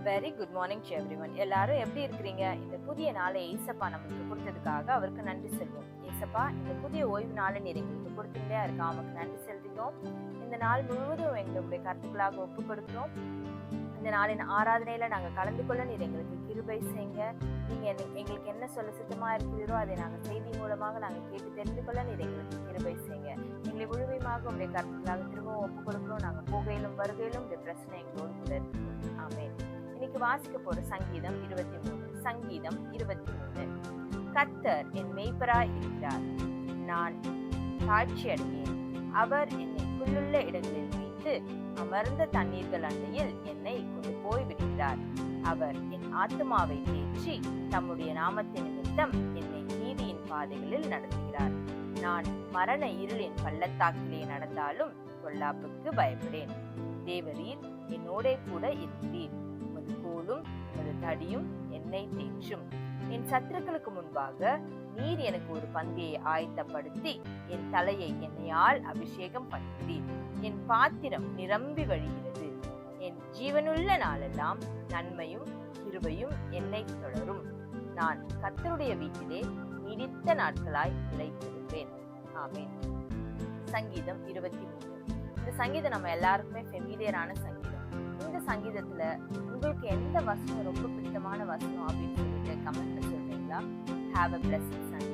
Very good morning to everyone. எல்லாரும் எப்படி இருக்கிறீங்க? இந்த புதிய நாளை ஏசப்பா நமக்கு கொடுத்ததுக்காக அவருக்கு நன்றி சொல்வோம். ஏசப்பா, இந்த புதிய ஓய்வு நாளை நீர் எங்களுக்கு கொடுத்துட்டே இருக்கா, அவருக்கு நன்றி செலுத்துகிறோம். இந்த நாள் முழுவதும் எங்களுடைய கருத்துக்களாக ஒப்பு கொடுக்கிறோம். இந்த நாளின் ஆராதனையில நாங்க கலந்து கொள்ள நீர் எங்களுக்கு கிருபை செய்யுங்க. நீங்க எங்களுக்கு என்ன சொல்ல சித்தமா இருக்கிறீரோ அதை நாங்கள் செய்தி மூலமாக நாங்கள் கேட்டு தெரிந்து கொள்ள நீர் எங்களுக்கு கிருபை செய்யுங்க. எங்களை முழுமையாக உடைய கருத்துக்களாக திரும்பவும் ஒப்பு கொடுக்கிறோம். நாங்கள் போகையிலும் வருகையிலும் இந்த பிரச்சனை எங்களோடு கூட இருக்கிறோம். ஆமென். இன்னைக்கு வாசிக்க போற சங்கீதம் 23. கர்த்தர் என் மேய்ப்பராய் இருக்கிறார், நான் தாழ்ச்சி அடையேன். அவர் என்னை புல்லுள்ள இடங்களில் வைத்து அமர்ந்த தண்ணீர்கள் அண்டையில் என்னை கொண்டு போய் விடுகிறார். அவர் என் ஆத்துமாவை தேற்றி தம்முடைய நாமத்தின் நிமித்தம் என்னை நீதியின் பாதைகளில் நடத்துகிறார். நான் மரண இருளின் பள்ளத்தாக்கிலே நடந்தாலும் பொல்லாப்புக்கு பயப்படேன். தேவரீர் என்னோட கூட இருக்கிறீர். உமது கோலும் உமது தடியும் என்னை தேற்றும். என் சத்துருக்களுக்கு முன்பாக நீர் எனக்கு ஒரு பந்தியை ஆயத்தப்படுத்தி என் தலையை எண்ணெயால் அபிஷேகம் பண்ணுகிறீர். என் பாத்திரம் நிரம்பி வழிகிறது. என் ஜீவனுள்ள நாளெல்லாம் நன்மையும் கிருபையும் என்னை தொடரும். நான் கர்த்தருடைய வீட்டிலே நீடித்த நாட்களாய் நிலைத்திருப்பேன். ஆமென். சங்கீதம் 23. இந்த சங்கீதம் நம்ம எல்லாருக்குமே ஃபெமிலியரான சங்கீதம். இந்த சங்கீதத்துல உங்களுக்கு எந்த வசனம் ரொம்ப பிடித்தமான வசனம் அப்படின்னு சொல்லிட்டு கமெண்ட்ல சொல்றீங்களா? Have a blessed Sunday.